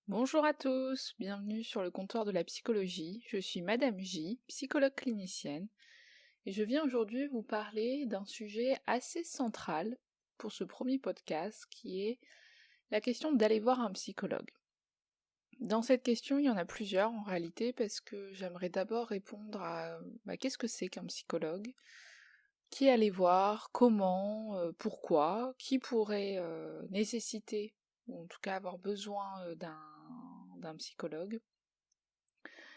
Bonjour à tous, bienvenue sur le comptoir de la psychologie. Je suis Madame J, psychologue clinicienne, et je viens aujourd'hui vous parler d'un sujet assez central pour ce premier podcast qui est la question d'aller voir un psychologue. Dans cette question, il y en a plusieurs en réalité parce que j'aimerais d'abord répondre à qu'est-ce que c'est qu'un psychologue, qui aller voir, comment, pourquoi, qui pourrait nécessiter ou en tout cas avoir besoin d'un psychologue,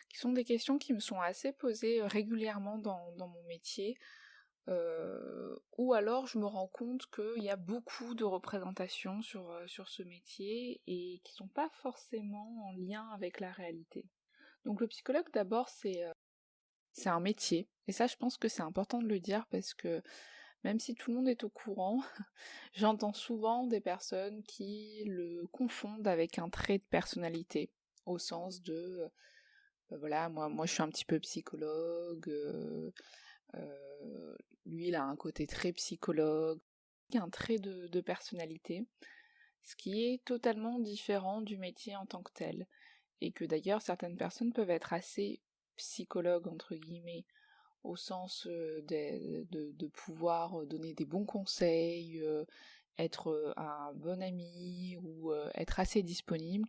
qui sont des questions qui me sont assez posées régulièrement dans mon métier, ou alors je me rends compte qu'il y a beaucoup de représentations sur ce métier et qui sont pas forcément en lien avec la réalité. Donc le psychologue d'abord c'est un métier, et ça je pense que c'est important de le dire parce que même si tout le monde est au courant, j'entends souvent des personnes qui le confondent avec un trait de personnalité, au sens de voilà, moi je suis un petit peu psychologue, lui il a un côté très psychologue, il y a un trait de personnalité, ce qui est totalement différent du métier en tant que tel. Et que d'ailleurs certaines personnes peuvent être assez psychologues entre guillemets, au sens de pouvoir donner des bons conseils, être un bon ami ou être assez disponible,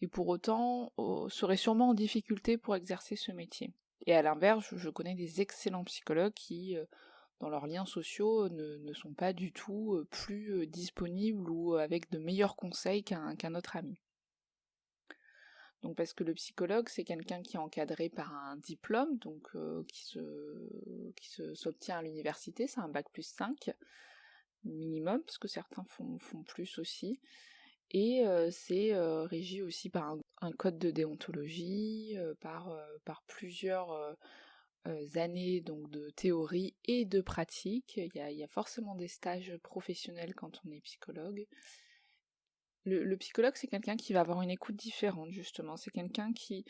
et pour autant seraient sûrement en difficulté pour exercer ce métier. Et à l'inverse, je connais des excellents psychologues qui, dans leurs liens sociaux, ne sont pas du tout plus disponibles ou avec de meilleurs conseils qu'un autre ami. Donc parce que le psychologue, c'est quelqu'un qui est encadré par un diplôme, donc s'obtient à l'université, c'est un bac+5 minimum, parce que certains font plus aussi. Et c'est régi aussi par un code de déontologie, par plusieurs années donc de théorie et de pratique. Il y a forcément des stages professionnels quand on est psychologue. Le psychologue, c'est quelqu'un qui va avoir une écoute différente, justement. C'est quelqu'un qui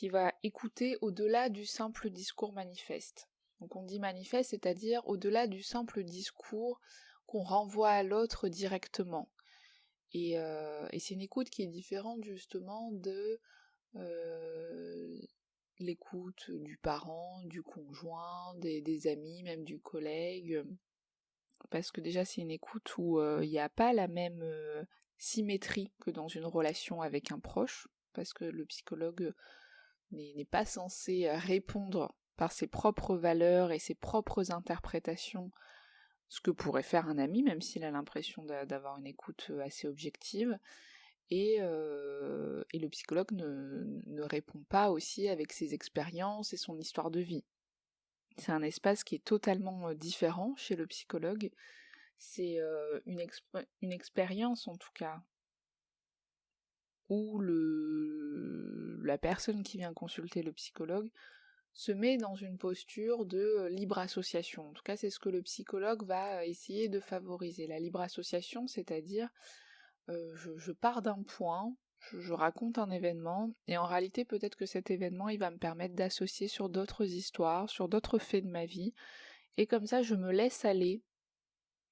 va écouter au-delà du simple discours manifeste. Donc on dit manifeste, c'est-à-dire au-delà du simple discours qu'on renvoie à l'autre directement. Et c'est une écoute qui est différente justement de l'écoute du parent, du conjoint, des amis, même du collègue, parce que déjà c'est une écoute où il n'y a pas la même symétrie que dans une relation avec un proche, parce que le psychologue n'est pas censé répondre par ses propres valeurs et ses propres interprétations ce que pourrait faire un ami, même s'il a l'impression d'avoir une écoute assez objective. Et le psychologue ne répond pas aussi avec ses expériences et son histoire de vie. C'est un espace qui est totalement différent chez le psychologue. C'est une expérience en tout cas où la personne qui vient consulter le psychologue se met dans une posture de libre association. En tout cas, c'est ce que le psychologue va essayer de favoriser. La libre association, c'est-à-dire je pars d'un point, je raconte un événement, et en réalité peut-être que cet événement il va me permettre d'associer sur d'autres histoires, sur d'autres faits de ma vie, et comme ça je me laisse aller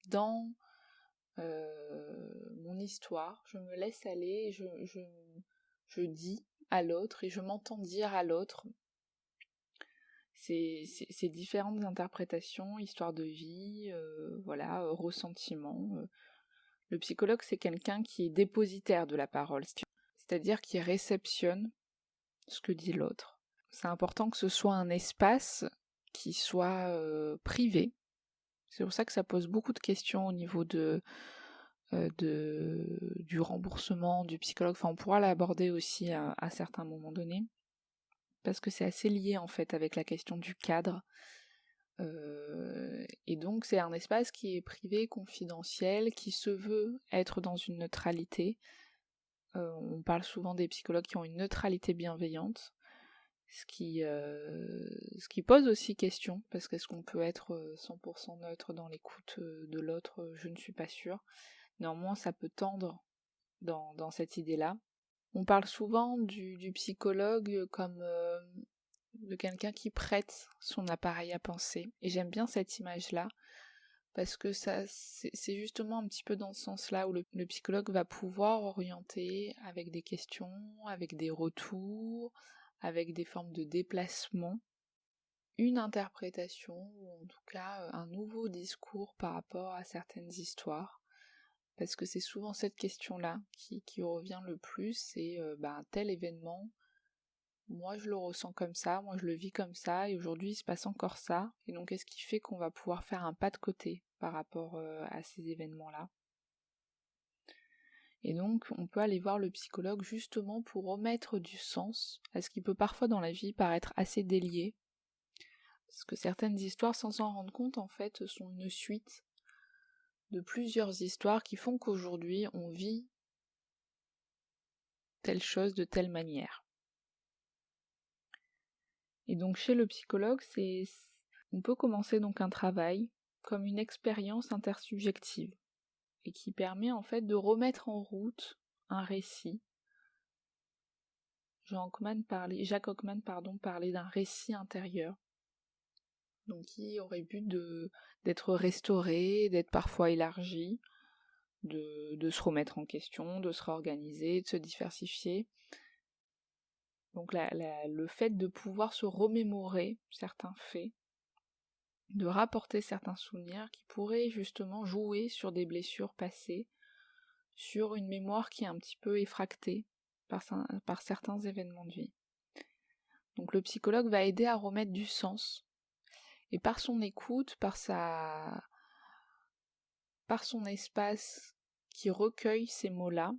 dans mon histoire, je me laisse aller, et je dis à l'autre, et je m'entends dire à l'autre ces différentes interprétations, histoire de vie, voilà, ressentiment. Le psychologue, c'est quelqu'un qui est dépositaire de la parole, c'est-à-dire qui réceptionne ce que dit l'autre. C'est important que ce soit un espace qui soit privé. C'est pour ça que ça pose beaucoup de questions au niveau du remboursement du psychologue. Enfin, on pourra l'aborder aussi à certains moments donnés, parce que c'est assez lié en fait avec la question du cadre. Et donc c'est un espace qui est privé, confidentiel, qui se veut être dans une neutralité. On parle souvent des psychologues qui ont une neutralité bienveillante, ce qui pose aussi question, parce qu'est-ce qu'on peut être 100% neutre dans l'écoute de l'autre? Je ne suis pas sûre. Néanmoins, ça peut tendre dans cette idée-là. On parle souvent du psychologue comme de quelqu'un qui prête son appareil à penser, et j'aime bien cette image-là, parce que c'est justement un petit peu dans ce sens-là où le psychologue va pouvoir orienter avec des questions, avec des retours, avec des formes de déplacement, une interprétation, ou en tout cas un nouveau discours par rapport à certaines histoires. Parce que c'est souvent cette question-là qui revient le plus, c'est tel événement, moi je le ressens comme ça, moi je le vis comme ça, et aujourd'hui il se passe encore ça, et donc qu'est-ce qui fait qu'on va pouvoir faire un pas de côté par rapport à ces événements-là. Et donc on peut aller voir le psychologue justement pour remettre du sens à ce qui peut parfois dans la vie paraître assez délié, parce que certaines histoires, sans s'en rendre compte, en fait, sont une suite de plusieurs histoires qui font qu'aujourd'hui on vit telle chose de telle manière. Et donc chez le psychologue, on peut commencer donc un travail comme une expérience intersubjective et qui permet en fait de remettre en route un récit. Jacques Hockman parlait d'un récit intérieur, donc qui aurait but d'être restauré, d'être parfois élargi, de se remettre en question, de se réorganiser, de se diversifier. Donc le fait de pouvoir se remémorer certains faits, de rapporter certains souvenirs qui pourraient justement jouer sur des blessures passées, sur une mémoire qui est un petit peu effractée par certains événements de vie. Donc le psychologue va aider à remettre du sens, et par son écoute, par son espace qui recueille ces mots-là,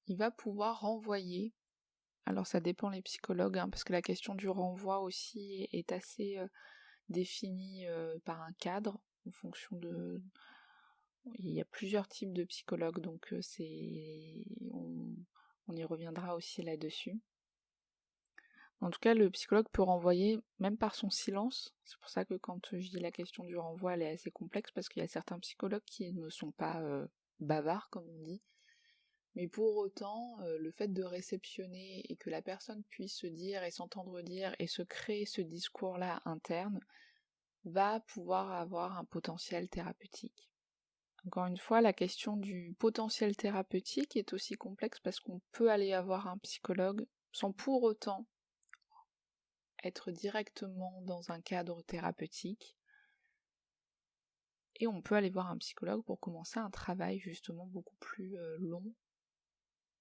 il va pouvoir renvoyer. Alors ça dépend les psychologues, parce que la question du renvoi aussi est assez définie par un cadre, en fonction de... Il y a plusieurs types de psychologues, donc on y reviendra aussi là-dessus. En tout cas, le psychologue peut renvoyer, même par son silence. C'est pour ça que quand je dis la question du renvoi, elle est assez complexe, parce qu'il y a certains psychologues qui ne sont pas bavards, comme on dit. Mais pour autant, le fait de réceptionner et que la personne puisse se dire et s'entendre dire et se créer ce discours-là interne, va pouvoir avoir un potentiel thérapeutique. Encore une fois, la question du potentiel thérapeutique est aussi complexe parce qu'on peut aller avoir un psychologue sans pour autant être directement dans un cadre thérapeutique, et on peut aller voir un psychologue pour commencer un travail justement beaucoup plus long.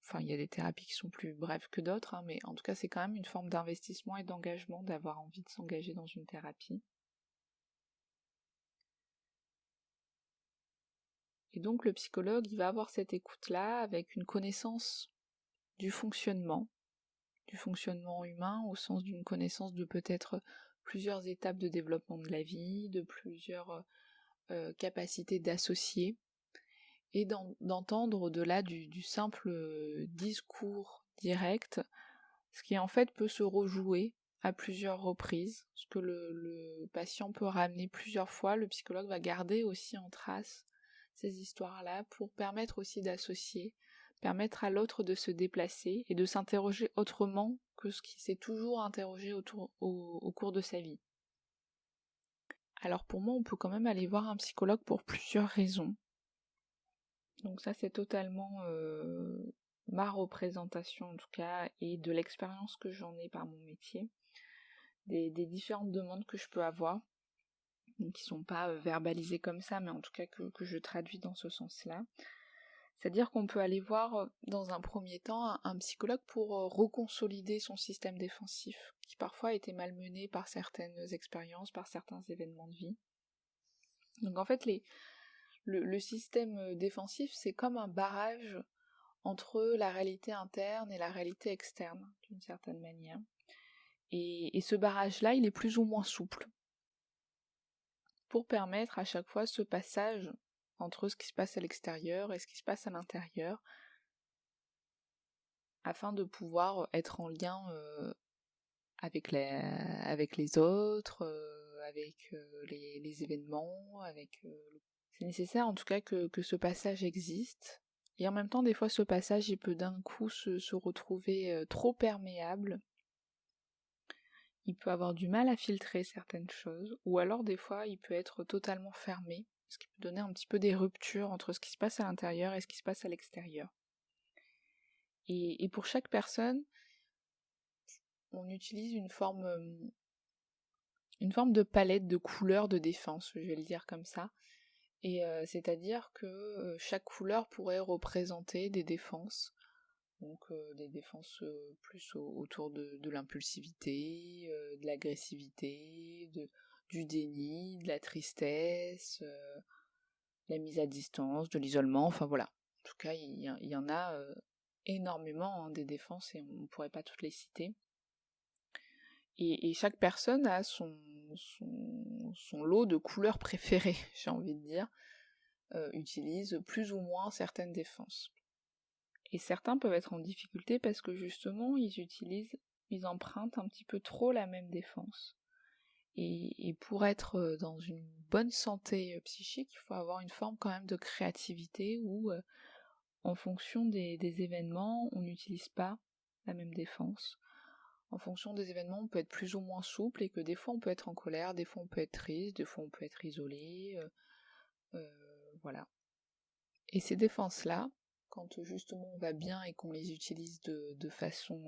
Enfin, il y a des thérapies qui sont plus brèves que d'autres, mais en tout cas c'est quand même une forme d'investissement et d'engagement d'avoir envie de s'engager dans une thérapie. Et donc le psychologue, il va avoir cette écoute-là avec une connaissance du fonctionnement humain, au sens d'une connaissance de peut-être plusieurs étapes de développement de la vie, de plusieurs capacités d'associer, et d'entendre au-delà du simple discours direct, ce qui en fait peut se rejouer à plusieurs reprises, ce que le patient peut ramener plusieurs fois. Le psychologue va garder aussi en trace ces histoires-là pour permettre aussi d'associer, permettre à l'autre de se déplacer et de s'interroger autrement que ce qui s'est toujours interrogé au cours de sa vie. Alors pour moi, on peut quand même aller voir un psychologue pour plusieurs raisons. Donc ça, c'est totalement ma représentation en tout cas, et de l'expérience que j'en ai par mon métier, des différentes demandes que je peux avoir, donc qui sont pas verbalisées comme ça, mais en tout cas que je traduis dans ce sens-là. C'est-à-dire qu'on peut aller voir dans un premier temps un psychologue pour reconsolider son système défensif, qui parfois a été malmené par certaines expériences, par certains événements de vie. Donc en fait, le système défensif, c'est comme un barrage entre la réalité interne et la réalité externe, d'une certaine manière. Et ce barrage-là, il est plus ou moins souple, pour permettre à chaque fois ce passage entre ce qui se passe à l'extérieur et ce qui se passe à l'intérieur, afin de pouvoir être en lien avec les autres, avec les événements, c'est nécessaire en tout cas que ce passage existe. Et en même temps, des fois, ce passage, il peut d'un coup se retrouver trop perméable. il peut avoir du mal à filtrer certaines choses, ou alors des fois il peut être totalement fermé, ce qui peut donner un petit peu des ruptures entre ce qui se passe à l'intérieur et ce qui se passe à l'extérieur. Et pour chaque personne, on utilise une forme de palette de couleurs de défense, je vais le dire comme ça. Et c'est-à-dire que chaque couleur pourrait représenter des défenses. Donc des défenses plus autour de l'impulsivité, de l'agressivité, du déni, de la tristesse, de la mise à distance, de l'isolement, enfin voilà. En tout cas, il y en a énormément des défenses et on ne pourrait pas toutes les citer. Et chaque personne a son lot de couleurs préférées, j'ai envie de dire, utilise plus ou moins certaines défenses. Et certains peuvent être en difficulté parce que justement, ils empruntent un petit peu trop la même défense. Et pour être dans une bonne santé psychique, il faut avoir une forme quand même de créativité où, en fonction des événements, on n'utilise pas la même défense. En fonction des événements, on peut être plus ou moins souple et que des fois on peut être en colère, des fois on peut être triste, des fois on peut être isolé, voilà. Et ces défenses-là, quand justement on va bien et qu'on les utilise de façon,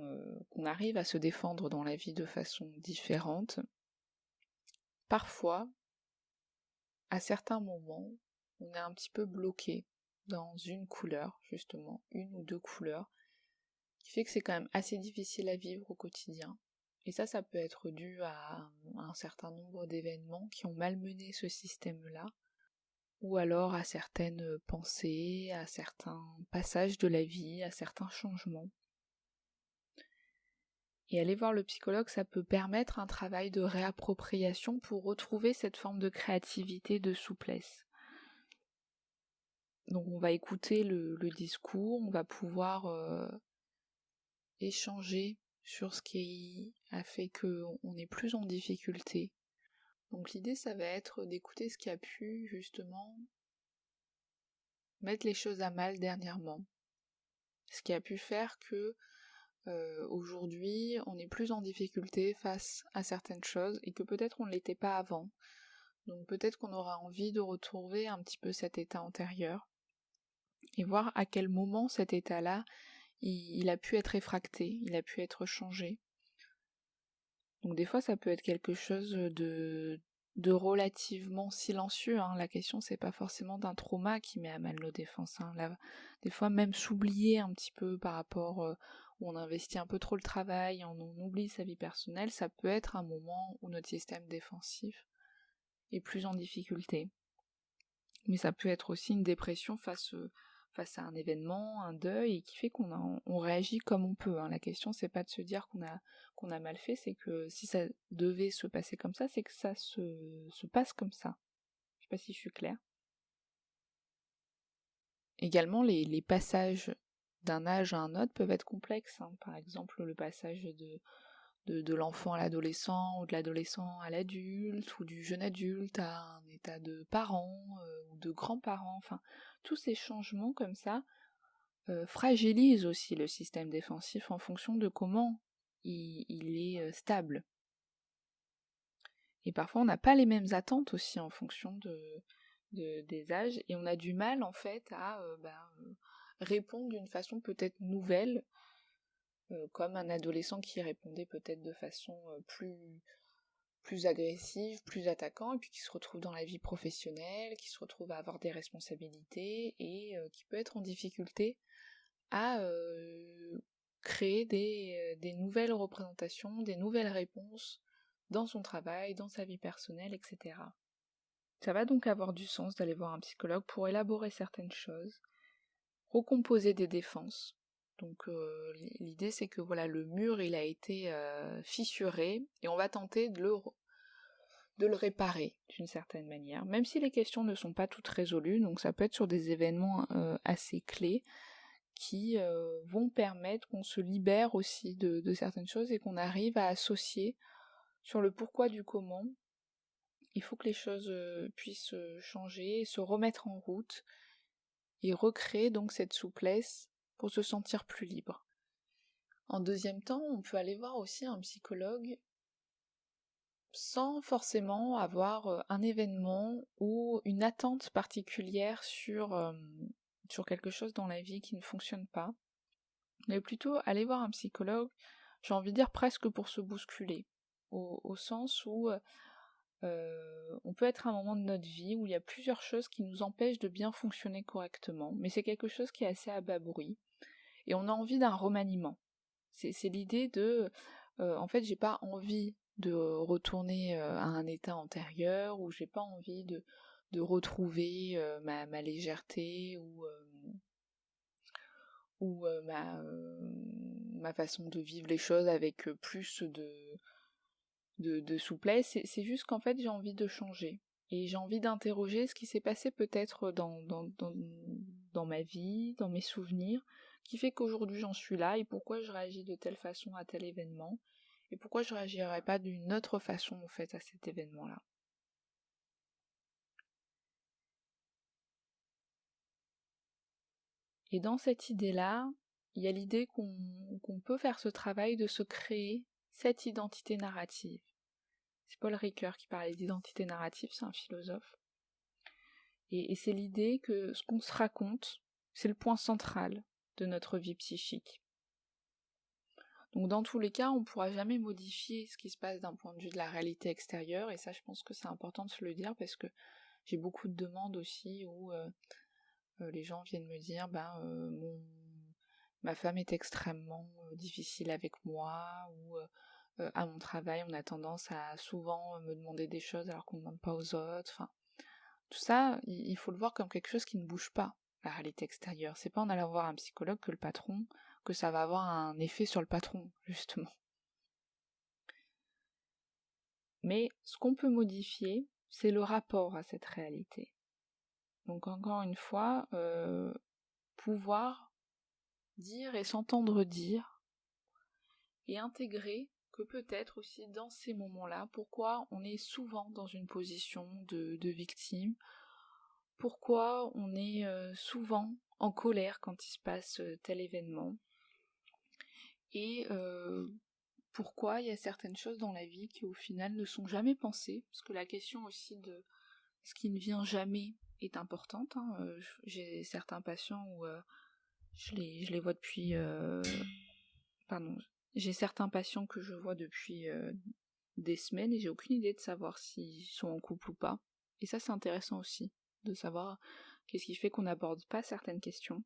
qu'on arrive à se défendre dans la vie de façon différente, parfois, à certains moments, on est un petit peu bloqué dans une couleur, justement, une ou deux couleurs, qui fait que c'est quand même assez difficile à vivre au quotidien. Et ça peut être dû à un certain nombre d'événements qui ont malmené ce système-là, ou alors à certaines pensées, à certains passages de la vie, à certains changements. Et aller voir le psychologue, ça peut permettre un travail de réappropriation pour retrouver cette forme de créativité, de souplesse. Donc on va écouter le discours, on va pouvoir échanger sur ce qui a fait qu'on est plus en difficulté. Donc l'idée, ça va être d'écouter ce qui a pu justement mettre les choses à mal dernièrement. Ce qui a pu faire que aujourd'hui, on est plus en difficulté face à certaines choses et que peut-être on ne l'était pas avant. Donc peut-être qu'on aura envie de retrouver un petit peu cet état antérieur et voir à quel moment cet état-là, il a pu être réfracté, il a pu être changé. Donc des fois ça peut être quelque chose de relativement silencieux, hein. La question c'est pas forcément d'un trauma qui met à mal nos défenses, hein. Là, des fois même s'oublier un petit peu par rapport où on investit un peu trop le travail, on oublie sa vie personnelle, ça peut être un moment où notre système défensif est plus en difficulté. Mais ça peut être aussi une dépression face à un événement, un deuil, et qui fait on réagit comme on peut, hein. La question c'est pas de se dire qu'on a mal fait, c'est que si ça devait se passer comme ça, c'est que ça se passe comme ça. Je sais pas si je suis claire. Également, les passages d'un âge à un autre peuvent être complexes, hein. Par exemple, le passage de l'enfant à l'adolescent, ou de l'adolescent à l'adulte, ou du jeune adulte à un état de parent, ou de grands-parents, enfin, tous ces changements comme ça fragilisent aussi le système défensif en fonction de comment il est stable. Et parfois on n'a pas les mêmes attentes aussi en fonction des âges, et on a du mal en fait à répondre d'une façon peut-être nouvelle, comme un adolescent qui répondait peut-être de façon plus agressive, plus attaquant, et puis qui se retrouve dans la vie professionnelle, qui se retrouve à avoir des responsabilités, et qui peut être en difficulté à créer des nouvelles représentations, des nouvelles réponses dans son travail, dans sa vie personnelle, etc. Ça va donc avoir du sens d'aller voir un psychologue pour élaborer certaines choses, recomposer des défenses. Donc l'idée c'est que voilà, le mur il a été fissuré et on va tenter de le réparer d'une certaine manière, même si les questions ne sont pas toutes résolues, donc ça peut être sur des événements assez clés qui vont permettre qu'on se libère aussi de certaines choses et qu'on arrive à associer sur le pourquoi du comment. Il faut que les choses puissent changer, se remettre en route et recréer donc cette souplesse pour se sentir plus libre. En deuxième temps, on peut aller voir aussi un psychologue sans forcément avoir un événement ou une attente particulière sur quelque chose dans la vie qui ne fonctionne pas, mais plutôt aller voir un psychologue, j'ai envie de dire presque pour se bousculer, au sens où on peut être à un moment de notre vie où il y a plusieurs choses qui nous empêchent de bien fonctionner correctement, mais c'est quelque chose qui est assez à bas bruit, et on a envie d'un remaniement. C'est l'idée de, en fait, j'ai pas envie de retourner à un état antérieur, ou j'ai pas envie de retrouver ma légèreté ou ma façon de vivre les choses avec plus de souplesse. C'est juste qu'en fait j'ai envie de changer. Et j'ai envie d'interroger ce qui s'est passé peut-être dans ma vie, dans mes souvenirs, qui fait qu'aujourd'hui j'en suis là, et pourquoi je réagis de telle façon à tel événement, et pourquoi je réagirais pas d'une autre façon en fait à cet événement-là. Et dans cette idée-là, il y a l'idée qu'on peut faire ce travail de se créer cette identité narrative. C'est Paul Ricoeur qui parlait d'identité narrative, c'est un philosophe. Et c'est l'idée que ce qu'on se raconte, c'est le point central de notre vie psychique. Donc dans tous les cas, on ne pourra jamais modifier ce qui se passe d'un point de vue de la réalité extérieure, et ça je pense que c'est important de se le dire, parce que j'ai beaucoup de demandes aussi où les gens viennent me dire ma femme est extrêmement difficile avec moi, ou à mon travail on a tendance à souvent me demander des choses alors qu'on ne demande pas aux autres. Enfin, tout ça, il faut le voir comme quelque chose qui ne bouge pas, la réalité extérieure. C'est pas en allant voir un psychologue que ça va avoir un effet sur le patron, justement. Mais ce qu'on peut modifier, c'est le rapport à cette réalité. Donc encore une fois, pouvoir dire et s'entendre dire, et intégrer que peut-être aussi dans ces moments-là, pourquoi on est souvent dans une position de victime, pourquoi on est souvent en colère quand il se passe tel événement, et pourquoi il y a certaines choses dans la vie qui au final ne sont jamais pensées, parce que la question aussi de ce qui ne vient jamais est importante, hein. J'ai certains patients où je les vois depuis... pardon, j'ai certains patients que je vois depuis des semaines, et j'ai aucune idée de savoir s'ils sont en couple ou pas. Et ça c'est intéressant aussi, de savoir qu'est-ce qui fait qu'on n'aborde pas certaines questions.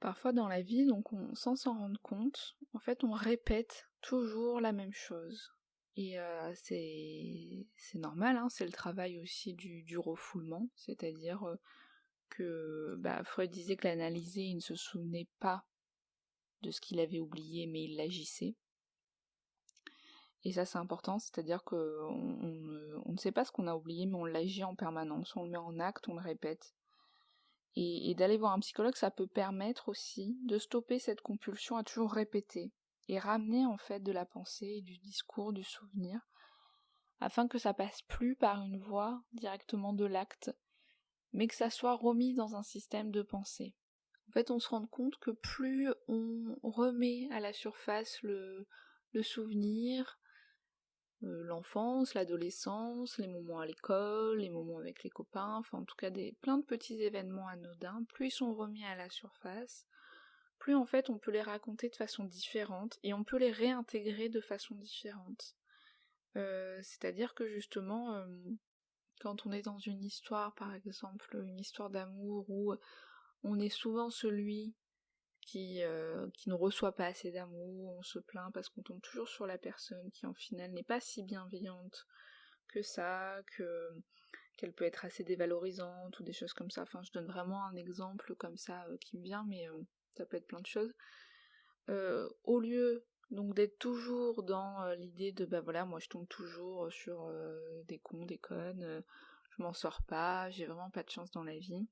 Parfois dans la vie, donc sans s'en rendre compte, en fait on répète toujours la même chose. Et c'est normal, hein, c'est le travail aussi du refoulement, c'est-à-dire que Freud disait que l'analysé, il ne se souvenait pas de ce qu'il avait oublié, mais il l'agissait. Et ça c'est important, c'est-à-dire qu'on ne sait pas ce qu'on a oublié, mais on l'agit en permanence, on le met en acte, on le répète. Et d'aller voir un psychologue, ça peut permettre aussi de stopper cette compulsion à toujours répéter, et ramener en fait de la pensée, du discours, du souvenir, afin que ça passe plus par une voie directement de l'acte, mais que ça soit remis dans un système de pensée. En fait, on se rend compte que plus on remet à la surface le souvenir, l'enfance, l'adolescence, les moments à l'école, les moments avec les copains, enfin en tout cas plein de petits événements anodins, plus ils sont remis à la surface, plus en fait on peut les raconter de façon différente, et on peut les réintégrer de façon différente. C'est-à-dire que justement, quand on est dans une histoire, par exemple, une histoire d'amour où on est souvent celui qui ne reçoit pas assez d'amour, on se plaint parce qu'on tombe toujours sur la personne qui en final n'est pas si bienveillante que ça, qu'elle peut être assez dévalorisante ou des choses comme ça. Enfin, je donne vraiment un exemple comme ça qui me vient, mais ça peut être plein de choses. Au lieu donc d'être toujours dans l'idée de voilà, moi je tombe toujours sur des cons, des connes, je m'en sors pas, j'ai vraiment pas de chance dans la vie.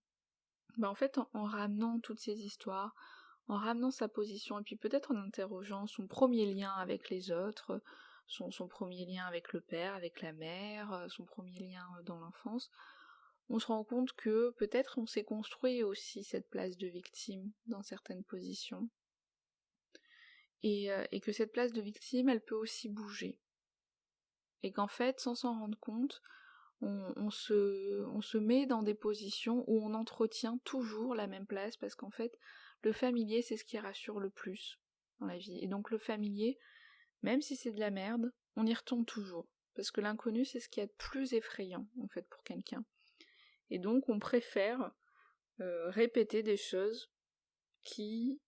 En fait, en ramenant toutes ces histoires, en ramenant sa position, et puis peut-être en interrogeant son premier lien avec les autres, son premier lien avec le père, avec la mère, son premier lien dans l'enfance, on se rend compte que peut-être on s'est construit aussi cette place de victime dans certaines positions, et que cette place de victime, elle peut aussi bouger. et qu'en fait, sans s'en rendre compte, on se met dans des positions où on entretient toujours la même place, parce qu'en fait, le familier, c'est ce qui rassure le plus dans la vie. Et donc le familier, même si c'est de la merde, on y retourne toujours. Parce que l'inconnu, c'est ce qu'il y a de plus effrayant, en fait, pour quelqu'un. Et donc, on préfère répéter des choses qui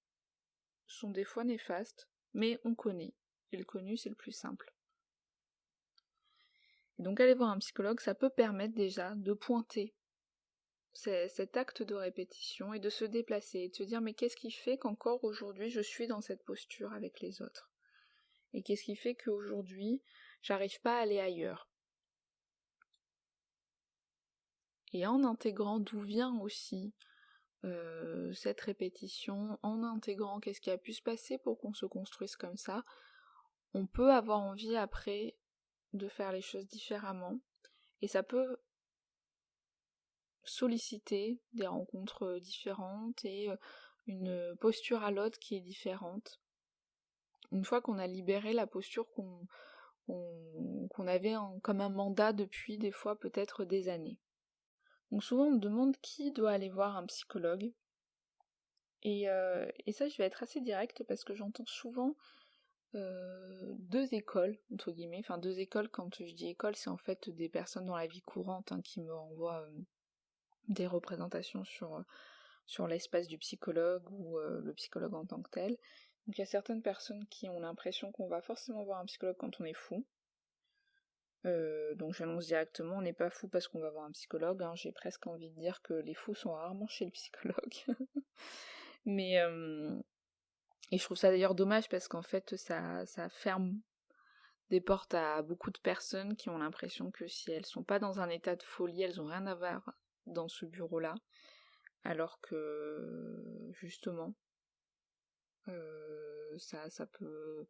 sont des fois néfastes, mais on connaît. Et le connu, c'est le plus simple. Et donc, aller voir un psychologue, ça peut permettre déjà de pointer cet acte de répétition et de se déplacer, et de se dire mais qu'est-ce qui fait qu'encore aujourd'hui je suis dans cette posture avec les autres? Et qu'est-ce qui fait qu'aujourd'hui j'arrive pas à aller ailleurs? Et en intégrant d'où vient aussi cette répétition, en intégrant qu'est-ce qui a pu se passer pour qu'on se construise comme ça, on peut avoir envie après de faire les choses différemment, et ça peut solliciter des rencontres différentes et une posture à l'autre qui est différente. Une fois qu'on a libéré la posture qu'on avait comme un mandat depuis des fois peut-être des années. Donc souvent on me demande qui doit aller voir un psychologue, et ça je vais être assez directe parce que j'entends souvent deux écoles, entre guillemets, enfin deux écoles, quand je dis école, c'est en fait des personnes dans la vie courante qui me renvoient des représentations sur l'espace du psychologue ou le psychologue en tant que tel. Donc il y a certaines personnes qui ont l'impression qu'on va forcément voir un psychologue quand on est fou. Donc j'annonce directement, on n'est pas fou parce qu'on va voir un psychologue, j'ai presque envie de dire que les fous sont rarement chez le psychologue. Mais et je trouve ça d'ailleurs dommage parce qu'en fait ça ferme des portes à beaucoup de personnes qui ont l'impression que si elles sont pas dans un état de folie, elles ont rien à voir dans ce bureau-là, alors que justement ça peut...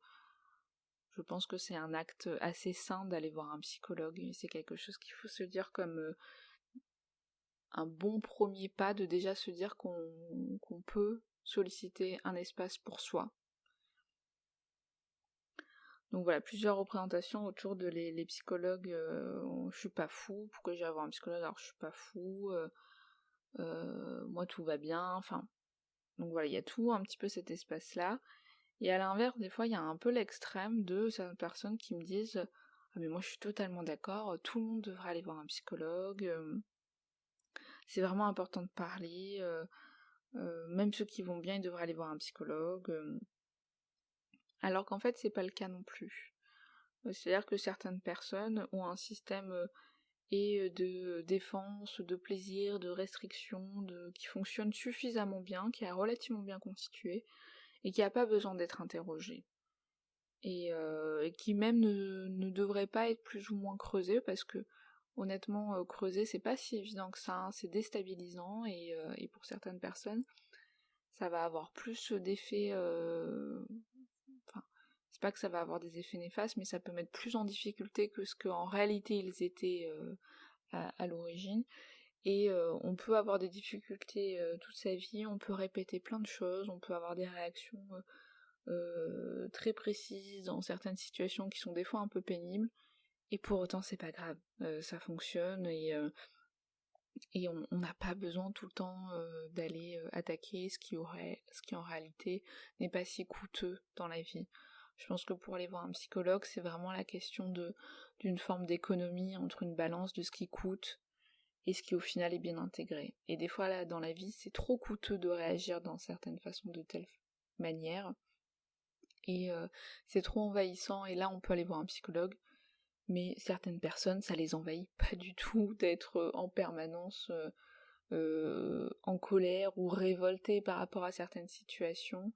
Je pense que c'est un acte assez sain d'aller voir un psychologue, et c'est quelque chose qu'il faut se dire comme un bon premier pas, de déjà se dire qu'on peut solliciter un espace pour soi. Donc voilà, plusieurs représentations autour de les psychologues. Je suis pas fou, pourquoi j'ai à voir un psychologue alors je suis pas fou, moi tout va bien, enfin. Donc voilà, il y a tout un petit peu cet espace-là. Et à l'inverse, des fois, il y a un peu l'extrême de certaines personnes qui me disent ah mais moi je suis totalement d'accord, tout le monde devrait aller voir un psychologue, c'est vraiment important de parler, même ceux qui vont bien, ils devraient aller voir un psychologue. Alors qu'en fait, c'est pas le cas non plus. C'est-à-dire que certaines personnes ont un système de défense, de plaisir, de restriction, qui fonctionne suffisamment bien, qui est relativement bien constitué, et qui n'a pas besoin d'être interrogé. Et qui même ne devrait pas être plus ou moins creusé, parce que honnêtement, creuser, c'est pas si évident que ça, c'est déstabilisant, et pour certaines personnes, ça va avoir plus d'effets... Enfin, c'est pas que ça va avoir des effets néfastes, mais ça peut mettre plus en difficulté que ce qu'en réalité ils étaient à l'origine. Et on peut avoir des difficultés toute sa vie, on peut répéter plein de choses, on peut avoir des réactions très précises dans certaines situations qui sont des fois un peu pénibles, et pour autant c'est pas grave, ça fonctionne, et on n'a pas besoin tout le temps d'aller attaquer ce qui en réalité n'est pas si coûteux dans la vie. Je pense que pour aller voir un psychologue, c'est vraiment la question d'une forme d'économie entre une balance de ce qui coûte et ce qui au final est bien intégré. Et des fois là dans la vie, c'est trop coûteux de réagir dans certaines façons de telle manière, et c'est trop envahissant, et là on peut aller voir un psychologue. Mais certaines personnes, ça les envahit pas du tout d'être en permanence en colère ou révoltées par rapport à certaines situations.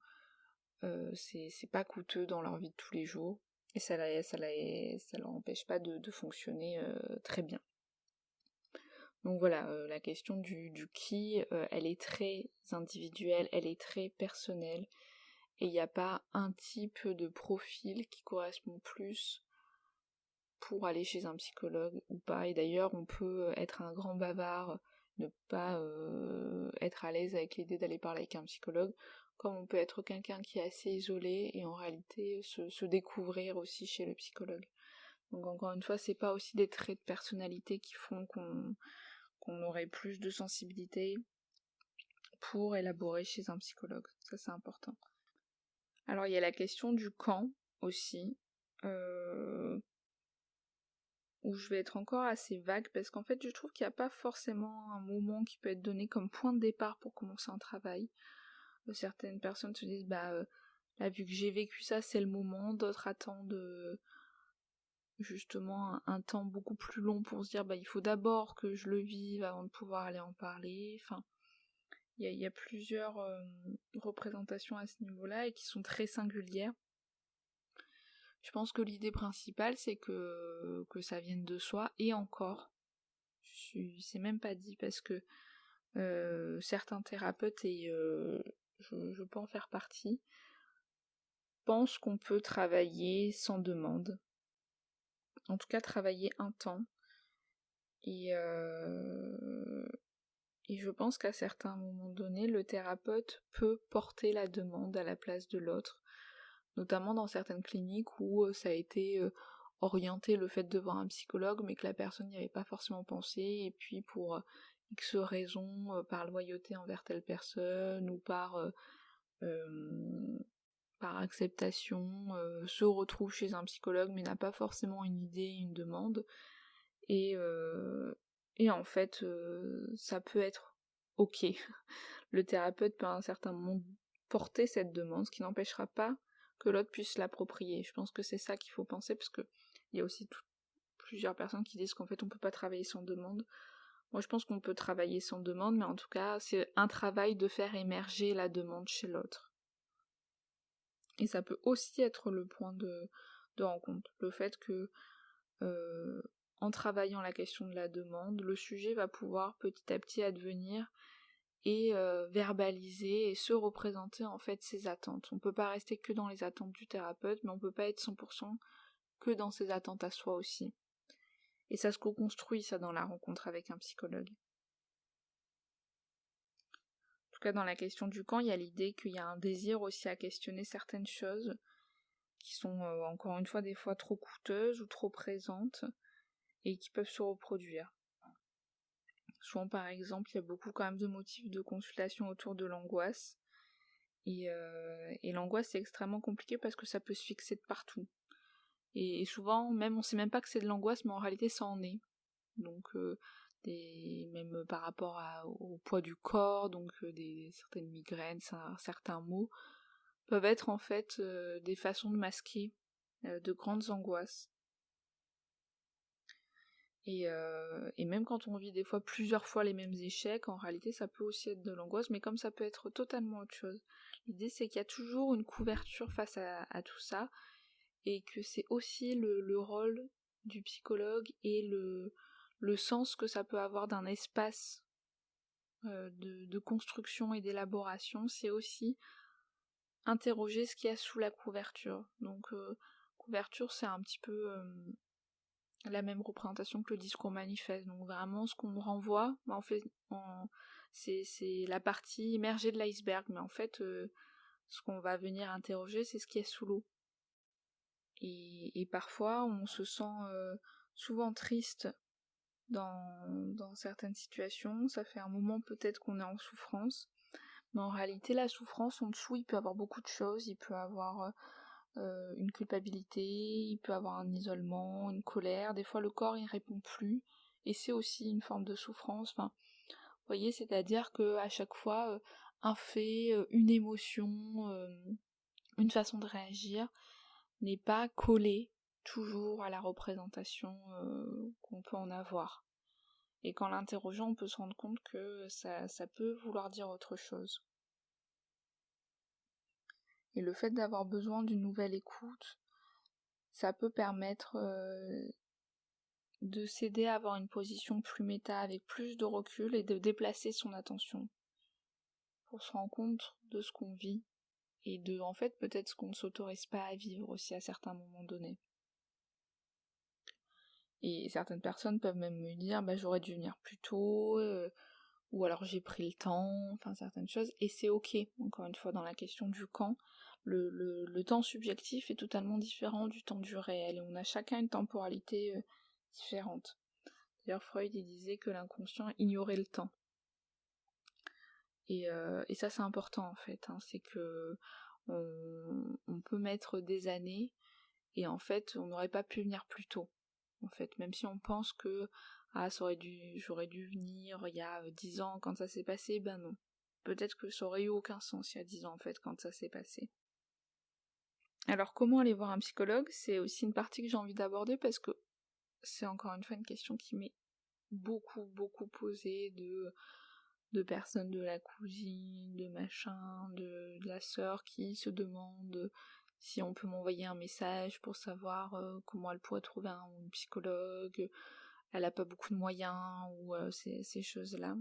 C'est pas coûteux dans leur vie de tous les jours, et ça leur empêche pas de fonctionner très bien. Donc voilà, la question du qui, elle est très individuelle, elle est très personnelle, et il n'y a pas un type de profil qui correspond plus pour aller chez un psychologue ou pas. Et d'ailleurs, on peut être un grand bavard, ne pas être à l'aise avec l'idée d'aller parler avec un psychologue, comme on peut être quelqu'un qui est assez isolé et en réalité se découvrir aussi chez le psychologue. Donc encore une fois, c'est pas aussi des traits de personnalité qui font qu'on aurait plus de sensibilité pour élaborer chez un psychologue. Ça, c'est important. Alors, il y a la question du quand aussi, où je vais être encore assez vague, parce qu'en fait, je trouve qu'il n'y a pas forcément un moment qui peut être donné comme point de départ pour commencer un travail. Certaines personnes se disent, là, vu que j'ai vécu ça, c'est le moment. D'autres attendent justement un temps beaucoup plus long pour se dire, il faut d'abord que je le vive avant de pouvoir aller en parler. Enfin, il y a plusieurs représentations à ce niveau-là et qui sont très singulières. Je pense que l'idée principale, c'est que ça vienne de soi, et encore, c'est même pas dit, parce que certains thérapeutes, et je peux en faire partie, pensent qu'on peut travailler sans demande. En tout cas, travailler un temps. Et je pense qu'à certains moments donnés, le thérapeute peut porter la demande à la place de l'autre, notamment dans certaines cliniques où ça a été orienté le fait de voir un psychologue, mais que la personne n'y avait pas forcément pensé, et puis pour X raisons, par loyauté envers telle personne, ou par acceptation, se retrouve chez un psychologue, mais n'a pas forcément une idée, une demande, et en fait, ça peut être ok. Le thérapeute peut à un certain moment porter cette demande, ce qui n'empêchera pas que l'autre puisse l'approprier. Je pense que c'est ça qu'il faut penser, parce que il y a aussi plusieurs personnes qui disent qu'en fait on peut pas travailler sans demande. Moi je pense qu'on peut travailler sans demande, mais en tout cas c'est un travail de faire émerger la demande chez l'autre. Et ça peut aussi être le point de rencontre. Le fait que en travaillant la question de la demande, le sujet va pouvoir petit à petit advenir et verbaliser et se représenter en fait ses attentes. On peut pas rester que dans les attentes du thérapeute, mais on peut pas être 100% que dans ses attentes à soi aussi. Et ça se co-construit, ça, dans la rencontre avec un psychologue. En tout cas, dans la question du quand, il y a l'idée qu'il y a un désir aussi à questionner certaines choses qui sont encore une fois des fois trop coûteuses ou trop présentes et qui peuvent se reproduire. Souvent, par exemple, il y a beaucoup quand même de motifs de consultation autour de l'angoisse. Et l'angoisse, c'est extrêmement compliqué parce que ça peut se fixer de partout. Et souvent, même on sait même pas que c'est de l'angoisse, mais en réalité, ça en est. Donc, même par rapport au poids du corps, donc certaines migraines, certains maux, peuvent être en fait des façons de masquer de grandes angoisses. Et même quand on vit des fois plusieurs fois les mêmes échecs, en réalité ça peut aussi être de l'angoisse, mais comme ça peut être totalement autre chose. L'idée c'est qu'il y a toujours une couverture face à tout ça, et que c'est aussi le rôle du psychologue et le sens que ça peut avoir d'un espace de construction et d'élaboration, c'est aussi interroger ce qu'il y a sous la couverture. Donc couverture, c'est un petit peu la même représentation que le discours manifeste. Donc vraiment, ce qu'on nous renvoie, en fait, c'est la partie immergée de l'iceberg, mais en fait, ce qu'on va venir interroger, c'est ce qui est sous l'eau. Et parfois, on se sent souvent triste dans certaines situations. Ça fait un moment peut-être qu'on est en souffrance, mais en réalité, la souffrance, en dessous, il peut y avoir beaucoup de choses. Il peut y avoir une culpabilité, il peut avoir un isolement, une colère. Des fois, le corps, il répond plus, et c'est aussi une forme de souffrance. Enfin, vous voyez, c'est-à-dire que à chaque fois, un fait, une émotion, une façon de réagir n'est pas collé toujours à la représentation qu'on peut en avoir. Et qu'en l'interrogeant, on peut se rendre compte que ça peut vouloir dire autre chose. Et le fait d'avoir besoin d'une nouvelle écoute, ça peut permettre de s'aider à avoir une position plus méta, avec plus de recul, et de déplacer son attention pour se rendre compte de ce qu'on vit, et de, en fait, peut-être ce qu'on ne s'autorise pas à vivre aussi à certains moments donnés. Et certaines personnes peuvent même me dire, j'aurais dû venir plus tôt, ou alors j'ai pris le temps, enfin certaines choses, et c'est ok, encore une fois, dans la question du quand, le temps subjectif est totalement différent du temps du réel, et on a chacun une temporalité différente. D'ailleurs, Freud il disait que l'inconscient ignorait le temps. Et ça c'est important en fait, hein, c'est que on peut mettre des années, et en fait on n'aurait pas pu venir plus tôt. En fait, même si on pense que j'aurais dû venir il y a 10 ans quand ça s'est passé, ben non. Peut-être que ça aurait eu aucun sens il y a 10 ans en fait quand ça s'est passé. Alors comment aller voir un psychologue? C'est aussi une partie que j'ai envie d'aborder parce que c'est encore une fois une question qui m'est beaucoup posée de personnes de la cousine, de machin, de la sœur qui se demandent si on peut m'envoyer un message pour savoir comment elle pourrait trouver un psychologue, elle a pas beaucoup de moyens, ou ces choses-là.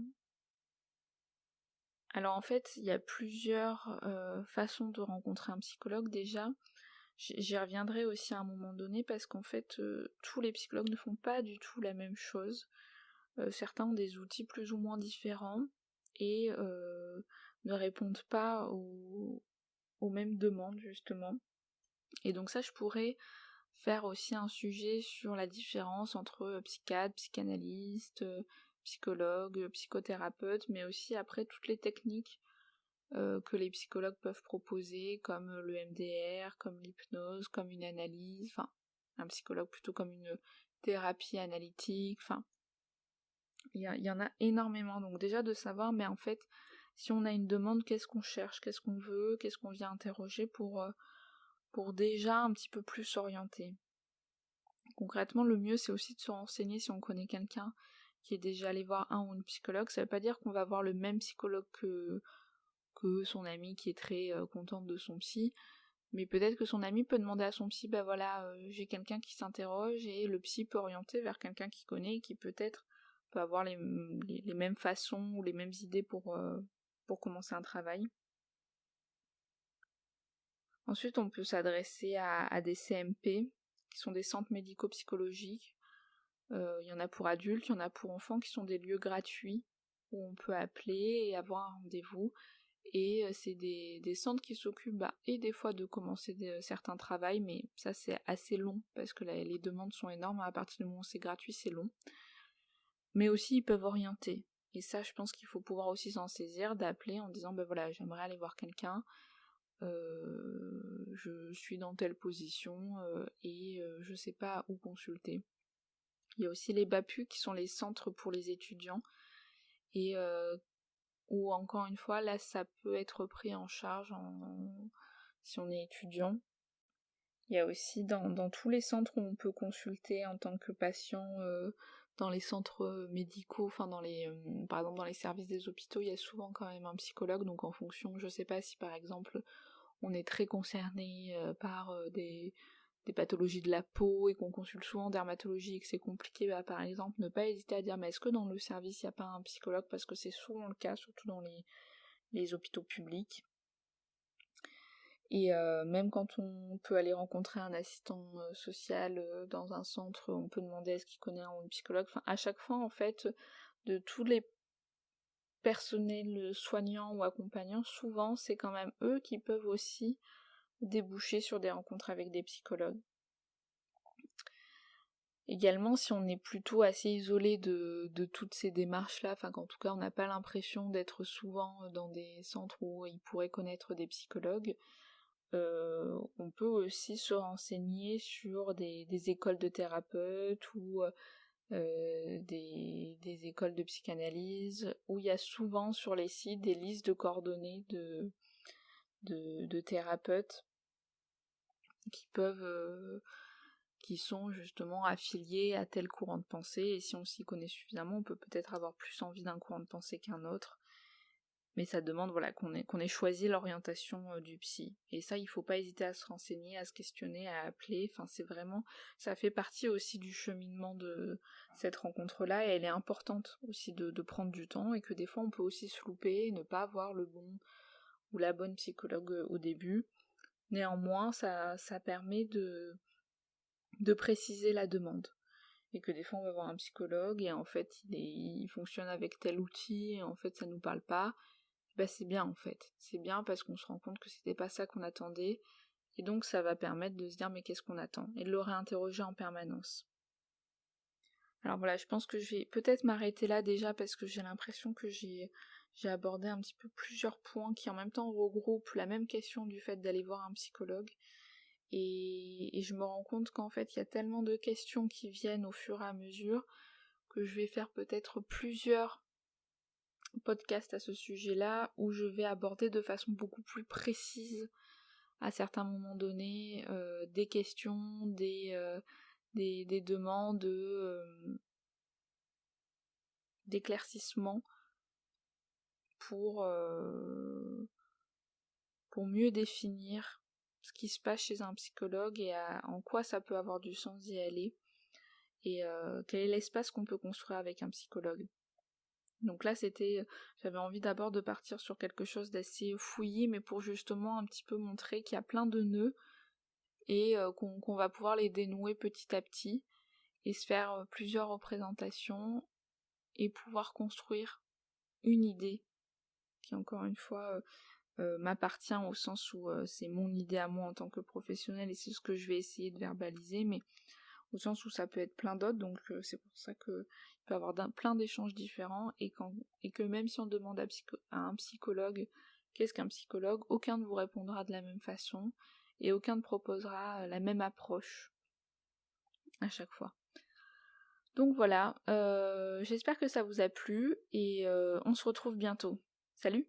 Alors en fait, il y a plusieurs façons de rencontrer un psychologue déjà. J'y reviendrai aussi à un moment donné parce qu'en fait, tous les psychologues ne font pas du tout la même chose. Certains ont des outils plus ou moins différents et ne répondent pas aux mêmes demandes justement. Et donc ça, je pourrais faire aussi un sujet sur la différence entre psychiatre, psychanalyste, psychologue, psychothérapeute, mais aussi après toutes les techniques que les psychologues peuvent proposer, comme le MDR, comme l'hypnose, comme une analyse, enfin un psychologue plutôt comme une thérapie analytique, enfin il y en a énormément. Donc déjà de savoir, mais en fait, si on a une demande, qu'est-ce qu'on cherche, qu'est-ce qu'on veut, qu'est-ce qu'on vient interroger pour déjà un petit peu plus s'orienter. Concrètement, le mieux c'est aussi de se renseigner si on connaît quelqu'un qui est déjà allé voir un ou une psychologue. Ça veut pas dire qu'on va voir le même psychologue que son ami qui est très contente de son psy, mais peut-être que son ami peut demander à son psy, bah voilà, j'ai quelqu'un qui s'interroge, et le psy peut orienter vers quelqu'un qui connaît et qui peut-être peut avoir les mêmes façons ou les mêmes idées pour commencer un travail. Ensuite, on peut s'adresser à des CMP, qui sont des centres médico-psychologiques. Il y en a pour adultes, il y en a pour enfants, qui sont des lieux gratuits où on peut appeler et avoir un rendez-vous. Et c'est des centres qui s'occupent et des fois de commencer certains travails, mais ça c'est assez long parce que les demandes sont énormes. À partir du moment où c'est gratuit, c'est long. Mais aussi ils peuvent orienter. Et ça, je pense qu'il faut pouvoir aussi s'en saisir, d'appeler en disant voilà, j'aimerais aller voir quelqu'un, je suis dans telle position et je sais pas où consulter. Il y a aussi les BAPU qui sont les centres pour les étudiants, et où encore une fois là ça peut être pris en charge si on est étudiant. Il y a aussi dans tous les centres où on peut consulter en tant que patient, dans les centres médicaux, enfin par exemple dans les services des hôpitaux, il y a souvent quand même un psychologue, donc en fonction, je sais pas si par exemple on est très concerné par des pathologies de la peau et qu'on consulte souvent en dermatologie et que c'est compliqué, par exemple, ne pas hésiter à dire mais est-ce que dans le service il n'y a pas un psychologue, parce que c'est souvent le cas, surtout dans les hôpitaux publics. Et même quand on peut aller rencontrer un assistant social dans un centre, on peut demander est-ce qu'il connaît un psychologue. Enfin, à chaque fois, en fait, de tous les personnels soignants ou accompagnants, souvent c'est quand même eux qui peuvent aussi déboucher sur des rencontres avec des psychologues. Également, si on est plutôt assez isolé de toutes ces démarches-là, enfin qu'en tout cas on n'a pas l'impression d'être souvent dans des centres où ils pourraient connaître des psychologues, on peut aussi se renseigner sur des écoles de thérapeutes ou des écoles de psychanalyse, où il y a souvent sur les sites des listes de coordonnées de thérapeutes qui sont justement affiliés à tel courant de pensée, et si on s'y connaît suffisamment, on peut peut-être avoir plus envie d'un courant de pensée qu'un autre. Mais ça demande qu'on ait choisi l'orientation du psy. Et ça, il faut pas hésiter à se renseigner, à se questionner, à appeler. Enfin, c'est vraiment, ça fait partie aussi du cheminement de cette rencontre-là, et elle est importante aussi de prendre du temps, et que des fois on peut aussi se louper et ne pas avoir le bon ou la bonne psychologue au début. Néanmoins, ça permet de préciser la demande. et que des fois on va voir un psychologue et en fait il fonctionne avec tel outil et en fait ça nous parle pas, bah c'est bien en fait. C'est bien parce qu'on se rend compte que c'était pas ça qu'on attendait et donc ça va permettre de se dire mais qu'est-ce qu'on attend et de le réinterroger en permanence. Alors voilà, je pense que je vais peut-être m'arrêter là déjà parce que j'ai l'impression que j'ai abordé un petit peu plusieurs points qui en même temps regroupent la même question du fait d'aller voir un psychologue. Et je me rends compte qu'en fait il y a tellement de questions qui viennent au fur et à mesure que je vais faire peut-être plusieurs podcasts à ce sujet-là où je vais aborder de façon beaucoup plus précise à certains moments donnés des questions, des demandes d'éclaircissement pour, pour mieux définir ce qui se passe chez un psychologue et en quoi ça peut avoir du sens d'y aller et quel est l'espace qu'on peut construire avec un psychologue. Donc là j'avais envie d'abord de partir sur quelque chose d'assez fouillis mais pour justement un petit peu montrer qu'il y a plein de nœuds et qu'on va pouvoir les dénouer petit à petit et se faire plusieurs représentations et pouvoir construire une idée qui encore une fois m'appartient au sens où c'est mon idée à moi en tant que professionnelle et c'est ce que je vais essayer de verbaliser, mais au sens où ça peut être plein d'autres, donc c'est pour ça que il peut y avoir plein d'échanges différents et que même si on demande à un psychologue qu'est-ce qu'un psychologue, aucun ne vous répondra de la même façon et aucun ne proposera la même approche à chaque fois. Donc voilà, j'espère que ça vous a plu et on se retrouve bientôt. Salut!